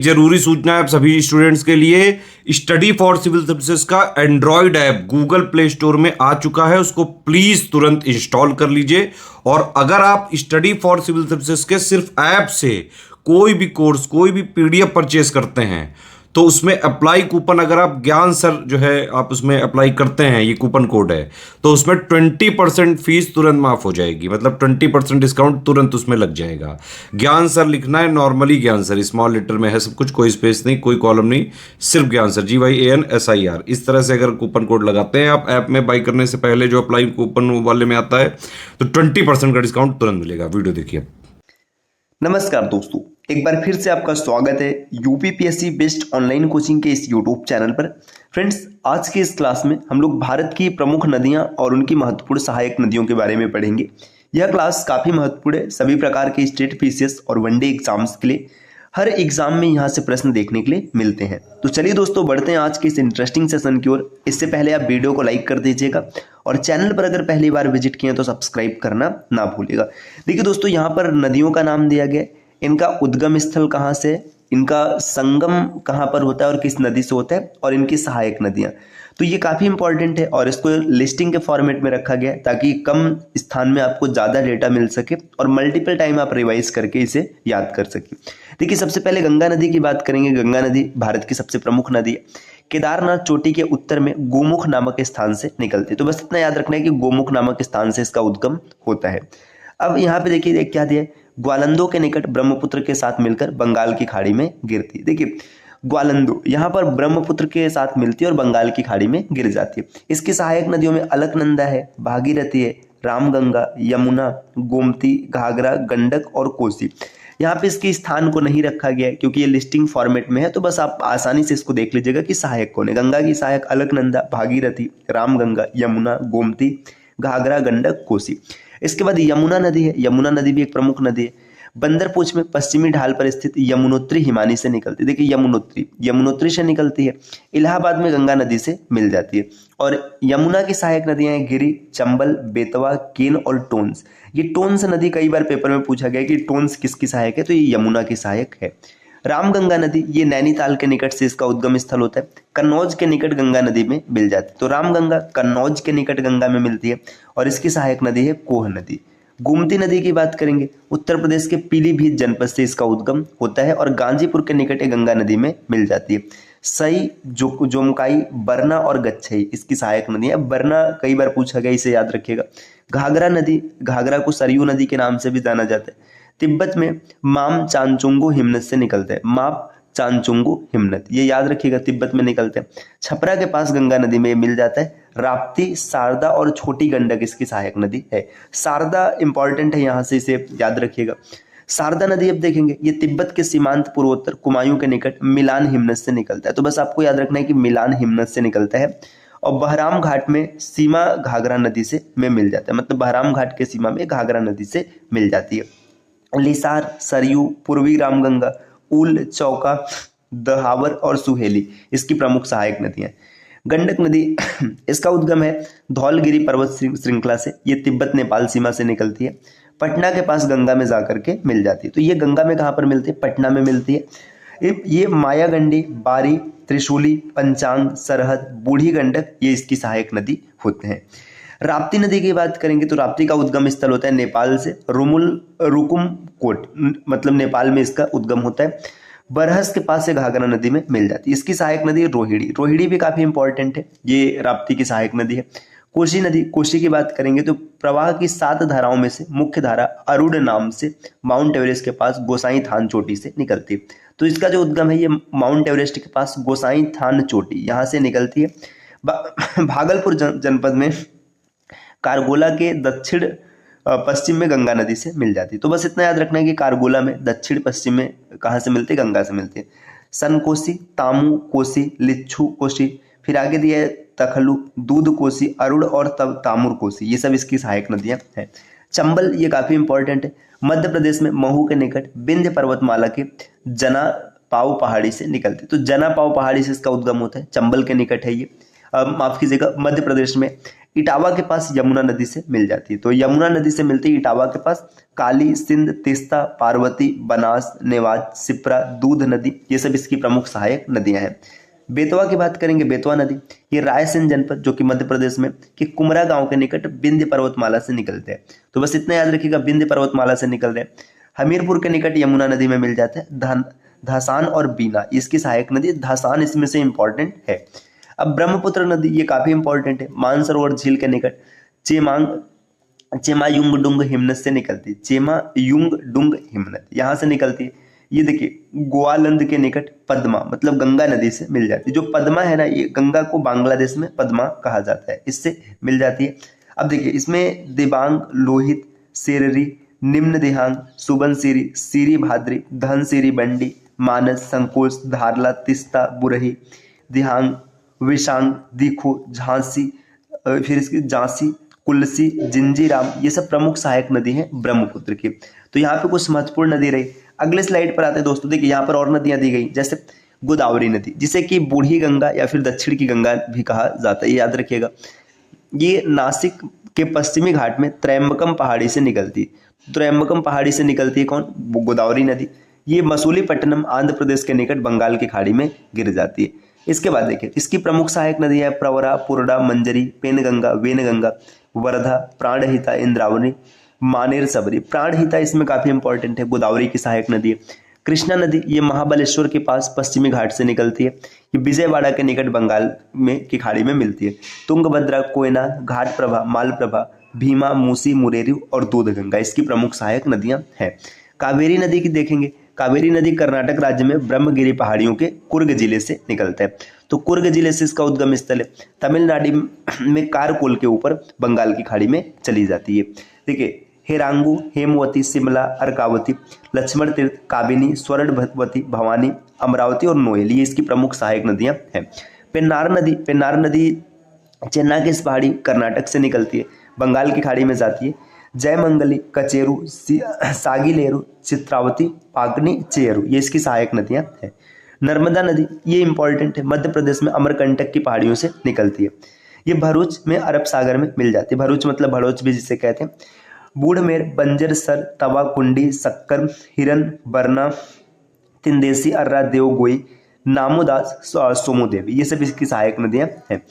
जरूरी सूचना है आप सभी स्टूडेंट्स के लिए। स्टडी फॉर सिविल सर्विसेज का Android app Google play store में आ चुका है, उसको प्लीज तुरंत इंस्टॉल कर लीजिए। और अगर आप स्टडी फॉर सिविल सर्विसेज के सिर्फ ऐप से कोई भी कोर्स, कोई भी पीडीएफ परचेस करते हैं तो उसमें अप्लाई कूपन, अगर आप ज्ञान सर जो है आप उसमें अप्लाई करते हैं, ये कूपन कोड है, तो उसमें 20% फीस तुरंत माफ हो जाएगी। मतलब 20% डिस्काउंट तुरंत उसमें लग जाएगा। ज्ञान सर लिखना है, नॉर्मली ज्ञान सर, स्मॉल लेटर में है सब कुछ, कोई स्पेस नहीं, कोई कॉलम नहीं, सिर्फ ज्ञान सर, GYANSIR। इस तरह से अगर कूपन कोड लगाते हैं आप ऐप में बाई करने से पहले, जो अप्लाई कूपन वाले में आता है, तो 20% का डिस्काउंट तुरंत मिलेगा। वीडियो देखिए। नमस्कार दोस्तों, एक बार फिर से आपका स्वागत है यूपीपीएससी बेस्ड ऑनलाइन कोचिंग के इस यूट्यूब चैनल पर। फ्रेंड्स, आज की इस क्लास में हम लोग भारत की प्रमुख नदियां और उनकी महत्वपूर्ण सहायक नदियों के बारे में पढ़ेंगे। यह क्लास काफ़ी महत्वपूर्ण है सभी प्रकार के स्टेट पीसीएस और वनडे एग्जाम्स के लिए। हर एग्जाम में यहाँ से प्रश्न देखने के लिए मिलते हैं। तो चलिए दोस्तों, बढ़ते हैं आज के इस इंटरेस्टिंग सेशन की ओर। इससे पहले आप वीडियो को लाइक कर दीजिएगा और चैनल पर अगर पहली बार विजिट किए तो सब्सक्राइब करना ना भूलिएगा। देखिए दोस्तों, यहाँ पर नदियों का नाम दिया गया है, इनका उद्गम स्थल कहाँ से है, इनका संगम कहाँ पर होता है और किस नदी से होता है, और इनकी सहायक नदियाँ। तो ये काफ़ी इंपॉर्टेंट है और इसको लिस्टिंग के फॉर्मेट में रखा गया है ताकि कम स्थान में आपको ज़्यादा डेटा मिल सके और मल्टीपल टाइम आप रिवाइज करके इसे याद कर सके। देखिए, सबसे पहले गंगा नदी की बात करेंगे। गंगा नदी भारत की सबसे प्रमुख नदी है। केदारनाथ चोटी के उत्तर में गोमुख नामक स्थान से निकलती है। तो बस इतना याद रखना है कि गोमुख नामक स्थान से इसका उद्गम होता है। अब यहाँ पे देखिए क्या दिया है, ग्वालंदो के निकट ब्रह्मपुत्र के साथ मिलकर बंगाल की खाड़ी में गिरती है। देखिए, ग्वालंदो यहाँ पर ब्रह्मपुत्र के साथ मिलती है और बंगाल की खाड़ी में गिर जाती है। इसकी सहायक नदियों में अलकनंदा है, भागीरथी है, रामगंगा, यमुना, गोमती, घाघरा, गंडक और कोसी। यहाँ पे इसके स्थान को नहीं रखा गया है क्योंकि ये लिस्टिंग फॉर्मेट में है, तो बस आप आसानी से इसको देख लीजिएगा कि सहायक कौन है। गंगा की सहायक अलकनंदा, भागीरथी, रामगंगा, यमुना, गोमती, घाघरा, गंडक, कोसी। इसके बाद यमुना नदी है। यमुना नदी भी एक प्रमुख नदी है। बंदरपूछ में पश्चिमी ढाल पर स्थित यमुनोत्री हिमानी से निकलती है। देखिए, यमुनोत्री से निकलती है, इलाहाबाद में गंगा नदी से मिल जाती है। और यमुना की सहायक नदियां हैं गिरि, चंबल, बेतवा, केन और टोंस। ये टोंस नदी कई बार पेपर में पूछा गया कि टोंस किसकी सहायक है, तो ये यमुना की सहायक है। रामगंगा नदी, ये नैनीताल के निकट से इसका उद्गम स्थल होता है। कन्नौज के निकट गंगा नदी में मिल जाती है। तो रामगंगा कन्नौज के निकट गंगा में मिलती है और इसकी सहायक नदी है कोह नदी। गोमती नदी की बात करेंगे, उत्तर प्रदेश के पीलीभीत जनपद से इसका उद्गम होता है और गांजीपुर के निकट गंगा नदी में मिल जाती है। सई, जोमकाई, बरना और गच्छई इसकी सहायक नदी है। बरना कई बार पूछा गया, इसे याद रखिएगा। घाघरा नदी, घाघरा को सरयू नदी के नाम से भी जाना जाता है। तिब्बत में माम चांचुंगो हिमनत से निकलते हैं। माप चांचुंगो हिमनत, ये याद रखिएगा, तिब्बत में निकलते हैं। छपरा के पास गंगा नदी में मिल जाता है। राप्ती, शारदा और छोटी गंडक इसकी सहायक नदी है। शारदा इंपॉर्टेंट है, यहाँ से इसे याद रखिएगा। शारदा नदी अब देखेंगे, ये तिब्बत के सीमांत पूर्वोत्तर कुमायूं के निकट मिलान हिमनत से निकलता है। तो बस आपको याद रखना है कि मिलान हिमनत से निकलता है। और बहराम घाट में सीमा घाघरा नदी से में मिल जाता है, मतलब बहराम घाट के सीमा में घाघरा नदी से मिल जाती है। लिसार, सरयू, पूर्वी रामगंगा, उल, चौका, दहावर और सुहेली इसकी प्रमुख सहायक नदियां। गंडक नदी इसका उद्गम है धौलगिरी पर्वत श्रृंखला से। ये तिब्बत नेपाल सीमा से निकलती है, पटना के पास गंगा में जाकर के मिल जाती है। तो ये गंगा में कहाँ पर मिलती है? पटना में मिलती है। ये मायागंडी, बारी, त्रिशूली, पंचांग, सरहद, बूढ़ी गंडक ये इसकी सहायक नदी होते हैं। राप्ती नदी की बात करेंगे तो राप्ती का उद्गम स्थल होता है नेपाल से, रुकुम कोट, मतलब नेपाल में इसका उद्गम होता है। बरहस के पास से घाघरा नदी में मिल जाती है। इसकी सहायक नदी है रोहिणी। रोहिणी भी काफी इंपॉर्टेंट है, ये राप्ती की सहायक नदी है। कोसी नदी, कोसी की बात करेंगे तो प्रवाह की 7 धाराओं में से मुख्य धारा अरुण नाम से माउंट एवरेस्ट के पास गोसाई थान चोटी से निकलती है। तो इसका जो उद्गम है ये माउंट एवरेस्ट के पास गोसाई थान चोटी यहाँ से निकलती है। भागलपुर जनपद में कारगोला के दक्षिण पश्चिम में गंगा नदी से मिल जाती है। तो बस इतना याद रखना है कि कारगोला में दक्षिण पश्चिम में कहाँ से मिलती है? गंगा से मिलती है। सनकोसी, तामू कोसी, लिच्छू कोसी, फिर आगे दिया है तखलु, दूध कोसी, अरुण और तब तामुर कोसी, ये सब इसकी सहायक नदियां हैं। चंबल, ये काफी इंपॉर्टेंट है, मध्य प्रदेश में महू के निकट विंध्य पर्वतमाला के जना पाव पहाड़ी से निकलती है। तो जना पाव पहाड़ी से इसका उद्गम होता है, चंबल के निकट है ये। माफ कीजिएगा, मध्य प्रदेश में इटावा के पास यमुना नदी से मिल जाती है। तो यमुना नदी से मिलती है इटावा के पास काली, सिंध, तीस्ता, पार्वती, बनास, नेवाज, सिप्रा, दूध नदी, ये सब इसकी प्रमुख सहायक नदियां हैं। बेतवा की बात करेंगे, बेतवा नदी ये रायसेन जनपद जो कि मध्य प्रदेश में कि कुमरा गांव के निकट विंध्य पर्वतमाला से निकलते हैं। तो बस इतना याद रखिएगा, विंध्य पर्वतमाला से निकल रहे हैं। हमीरपुर के निकट यमुना नदी में मिल जाता है। धासान और बीना इसकी सहायक नदी, धासान इसमें से इंपॉर्टेंट है। अब ब्रह्मपुत्र नदी ये काफी इंपॉर्टेंट है, मानसरोवर झील के निकट चेमायुंगडुंग हिमनद से निकलती है। चेमायुंगडुंग हिमनद यहाँ से निकलती है। ये देखिए गोवालंद के निकट पद्मा मतलब गंगा नदी से मिल जाती है। जो पद्मा है ना, ये गंगा को बांग्लादेश में पद्मा कहा जाता है, इससे मिल जाती है। अब देखिए इसमें दिबांग, लोहित, सेररी, निम्न दिहांग, सुबनसिरी, सीरी भाद्री, धनसिरी बंडी, मानस, संकोच, धारला, तिस्ता, बुरही, दिहांग, विशांग, दीखो, झांसी, फिर इसकी झांसी, कुलसी, जिंजीराम, ये सब प्रमुख सहायक नदी हैं ब्रह्मपुत्र की। तो यहाँ पे कुछ महत्वपूर्ण नदी रही। अगले स्लाइड पर आते हैं दोस्तों, देखिए यहाँ पर और नदियां दी गई, जैसे गोदावरी नदी जिसे कि बूढ़ी गंगा या फिर दक्षिण की गंगा भी कहा जाता है, ये याद रखिएगा। ये नासिक के पश्चिमी घाट में त्रयंबकम पहाड़ी से निकलती है। त्रयंबकम पहाड़ी से निकलती है कौन? गोदावरी नदी। ये मसूलीपट्टनम आंध्र प्रदेश के निकट बंगाल की खाड़ी में गिर जाती है। इसके बाद देखिए इसकी प्रमुख सहायक नदी है प्रवरा, पुरडा, मंजरी, पेनगंगा, वेनगंगा, वर्धा, प्राणहिता, इंद्रावणी, मानेर, सबरी। प्राणहिता इसमें काफी इंपॉर्टेंट है, गोदावरी की सहायक नदी है। कृष्णा नदी ये महाबलेश्वर के पास पश्चिमी घाट से निकलती है। ये विजयवाड़ा के निकट बंगाल में की खाड़ी में मिलती है। तुंगभद्रा, कोयना, घाट प्रभा, मालप्रभा, भीमा, मूसी, मुरेरी और दूधगंगा इसकी प्रमुख सहायक नदियां हैं। कावेरी नदी की देखेंगे, कावेरी नदी कर्नाटक राज्य में ब्रह्मगिरी पहाड़ियों के कुर्ग जिले से निकलता है। तो कुर्ग जिले से इसका उद्गम स्थल है। तमिलनाडु में कारकोल के ऊपर बंगाल की खाड़ी में चली जाती है। देखिए हेरांगू, हेमवती, शिमला, अर्कावती, लक्ष्मण तीर्थ, काबिनी, स्वर्णवती, भवानी, अमरावती और नोएल ये इसकी प्रमुख सहायक नदियां हैं। पेन्नार नदी चेन्नई की इस पहाड़ी कर्नाटक से निकलती है, बंगाल की खाड़ी में जाती है। जयमंगली, कचेरू, सागिलेरू, चित्रावती, पाकनी, चेरू ये इसकी सहायक नदियां हैं। नर्मदा नदी ये इंपॉर्टेंट है, मध्य प्रदेश में अमरकंटक की पहाड़ियों से निकलती है। ये भरूच में अरब सागर में मिल जाती है। भरूच मतलब भड़ोच भी जिसे कहते हैं। बूढ़मेर, बंजर सर, तवा कुंडी, सक्कर, हिरन, बरना, तिंदेसी, अर्रा, देवगोई, नामोदास, सोमोदेवी ये सब इसकी सहायक नदियां हैं।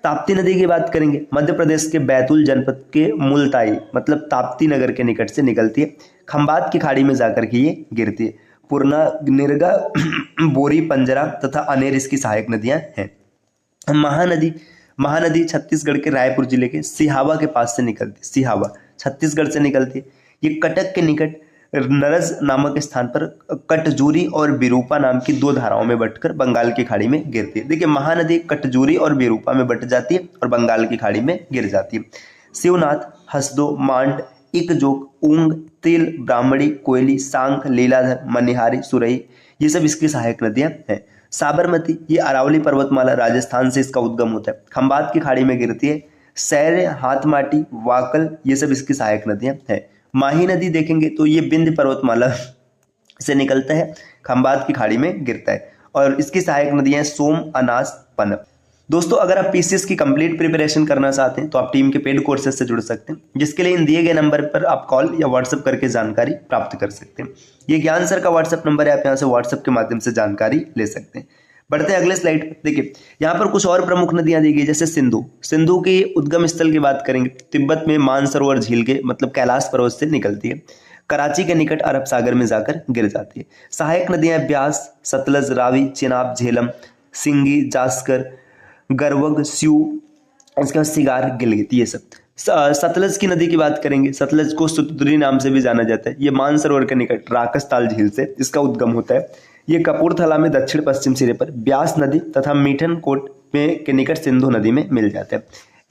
ताप्ती नदी की बात करेंगे, मध्य प्रदेश के बैतूल जनपद के मुलताई मतलब ताप्ती नगर के निकट से निकलती है। खंबात की खाड़ी में जाकर के ये गिरती है। पूर्णा, निरगा, बोरी, पंजरा तथा अनेर इसकी सहायक नदियां हैं। महानदी छत्तीसगढ़ के रायपुर जिले के सिहावा के पास से निकलती है। सिहावा छत्तीसगढ़ से निकलती है। ये कटक के निकट नरज नामक स्थान पर कटजूरी और बिरूपा नाम की दो धाराओं में बंटकर बंगाल की खाड़ी में गिरती है। देखिए महानदी कटजूरी और बिरूपा में बंट जाती है और बंगाल की खाड़ी में गिर जाती है। शिवनाथ, हसदो, मांड, इकजोक, ऊंग, तिल, ब्राह्मणी, कोयली, सांख, लीलाधर, मनिहारी, सुरई ये सब इसकी सहायक नदियां हैं। साबरमती ये अरावली पर्वतमाला राजस्थान से इसका उद्गम होता है, खंबात की खाड़ी में गिरती है। सैर, हाथमाटी, वाकल ये सब इसकी सहायक नदियां हैं। माही नदी देखेंगे तो ये विंध्य पर्वतमाला से निकलता है, खंबात की खाड़ी में गिरता है और इसकी सहायक नदियां सोम, अनास, पनप। दोस्तों अगर आप पीसीएस की कंप्लीट प्रिपरेशन करना चाहते हैं तो आप टीम के पेड कोर्सेज से जुड़ सकते हैं, जिसके लिए इन दिए गए नंबर पर आप कॉल या व्हाट्सएप करके जानकारी प्राप्त कर सकते हैं। ये ज्ञान सर का व्हाट्सएप नंबर है, आप यहाँ से व्हाट्सएप के माध्यम से जानकारी ले सकते हैं। बढ़ते हैं अगले स्लाइड पर। देखिए यहाँ पर कुछ और प्रमुख नदियां दी गई, जैसे सिंधु की उद्गम स्थल की बात करेंगे, तिब्बत में मानसरोवर झील के मतलब कैलाश पर्वत से निकलती है। कराची के निकट अरब सागर में जाकर गिर जाती है। सहायक नदियां ब्यास, सतलज, रावी, चिनाब, झेलम, सिंगी, जास्कर, गरवग, स्यू, इसके बाद सिगार, गिलगित ये सब। सतलज की नदी की बात करेंगे, सतलज को सुतुदरी नाम से भी जाना जाता है। ये मानसरोवर के निकट राकसताल झील से इसका उद्गम होता है। ये कपूरथला में दक्षिण पश्चिम सिरे पर ब्यास नदी तथा मीठन कोट में के निकट सिंधु नदी में मिल जाते हैं।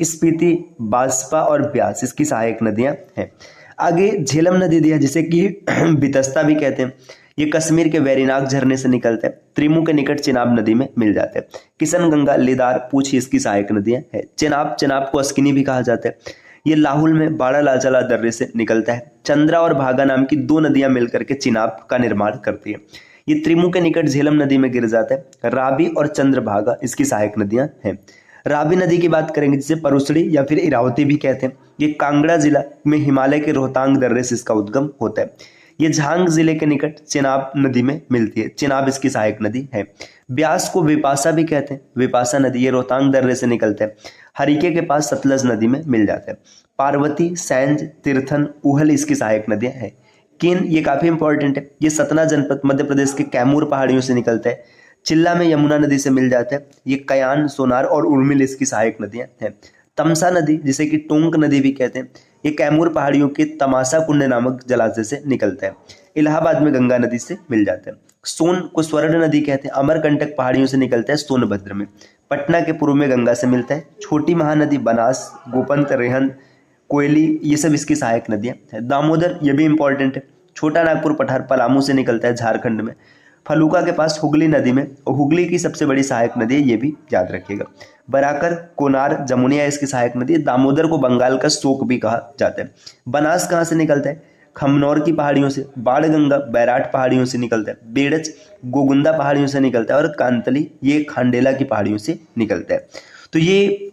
स्पीति, बाजपा और ब्यास इसकी सहायक नदियां हैं। आगे झेलम नदी दिया जिसे कि बितस्ता भी कहते हैं। ये कश्मीर के वैरीनाग झरने से निकलते हैं, त्रिमू के निकट चिनाब नदी में मिल जाते हैं। किशन गंगा, लेदार, पूछी इसकी सहायक नदियां हैं। चिनाब को अस्किनी भी कहा जाता है। ये लाहुल में बाड़ा लाचाला दर्रे से निकलता है। चंद्रा और भागा नाम की दो नदियां मिलकर के चिनाब का निर्माण करती है। ये त्रिमू के निकट झेलम नदी में गिर जाता है। राबी और चंद्रभागा इसकी सहायक नदियां हैं। रावी नदी की बात करेंगे जिसे परुसड़ी या फिर इरावती भी कहते हैं। ये कांगड़ा जिला में हिमालय के रोहतांग दर्रे से इसका उद्गम होता है। ये झांग जिले के निकट चेनाब नदी में मिलती है। चेनाब इसकी सहायक नदी है। ब्यास को विपाशा भी कहते हैं। विपाशा नदी ये रोहतांग दर्रे से निकलता है। हरिके के पास सतलज नदी में मिल जाता है। पार्वती, सैंज, तीर्थन, उहल इसकी सहायक नदियां हैं। केन ये काफी इंपॉर्टेंट है। ये सतना जनपद मध्य प्रदेश के कैमूर पहाड़ियों से निकलता है। चिल्ला में यमुना नदी से मिल जाता है। ये कयान, सोनार और उर्मिल इसकी सहायक नदियां हैं। तमसा नदी जिसे कि टोंक नदी भी कहते हैं, ये कैमूर पहाड़ियों के तमाशा कुंड नामक जलाशय से निकलता है। इलाहाबाद में गंगा नदी से मिल जाता है। सोन को स्वर्ण नदी कहते हैं। अमरकंटक पहाड़ियों से निकलता है सोनभद्र में। पटना के पूर्व में गंगा से मिलता है। छोटी महानदी बनास, गोपंत, रेहन, कोयली ये सब इसकी सहायक नदियां हैं। दामोदर ये भी इंपॉर्टेंट है। छोटा नागपुर पठार पलामू से निकलता है झारखंड में। फलुका के पास हुगली नदी में, और हुगली की सबसे बड़ी सहायक नदी है, ये भी याद रखिएगा। बराकर, कोनार, जमुनिया इसकी सहायक नदी है। दामोदर को बंगाल का शोक भी कहा जाता है। बनास कहाँ से निकलता है? खमनौर की पहाड़ियों से। बाणगंगा बैराट पहाड़ियों से निकलता है। बेड़च गोगुंदा पहाड़ियों से निकलता है। और कांतली ये खांडेला की पहाड़ियों से निकलता है। तो ये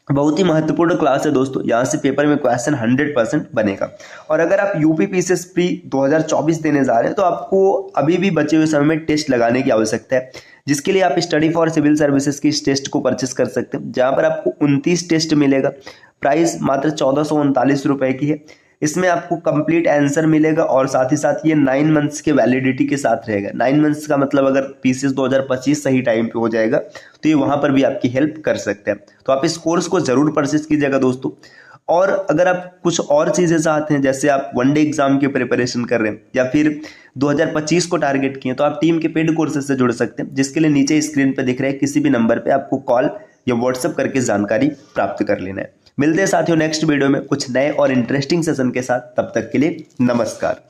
बहुत ही महत्वपूर्ण क्लास है दोस्तों। यहाँ से पेपर में क्वेश्चन 100% बनेगा। और अगर आप यूपी पीसीएस प्री 2024 देने जा रहे हैं तो आपको अभी भी बचे हुए समय में टेस्ट लगाने की आवश्यकता है, जिसके लिए आप स्टडी फॉर सिविल सर्विसेज की इस टेस्ट को परचेस कर सकते हैं, जहाँ पर आपको 29 टेस्ट मिलेगा। प्राइस मात्र 1439 रुपए की है। इसमें आपको कंप्लीट आंसर मिलेगा और साथ ही साथ ये 9 मंथ्स के वैलिडिटी के साथ रहेगा। 9 मंथ्स का मतलब अगर पीसीएस 2025 सही टाइम पे हो जाएगा तो ये वहां पर भी आपकी हेल्प कर सकते हैं। तो आप इस कोर्स को जरूर परचेस कीजिएगा दोस्तों। और अगर आप कुछ और चीजें चाहते हैं, जैसे आप वनडे एग्जाम की प्रिपरेशन कर रहे हैं या फिर 2025 को टारगेट किए, तो आप टीम के पेड कोर्सेज से जुड़ सकते हैं, जिसके लिए नीचे स्क्रीन पर दिख रहे हैं किसी भी नंबर पर आपको कॉल या व्हाट्सएप करके जानकारी प्राप्त कर लेना है। मिलते हैं साथियों नेक्स्ट वीडियो में कुछ नए और इंटरेस्टिंग सेशन के साथ। तब तक के लिए नमस्कार।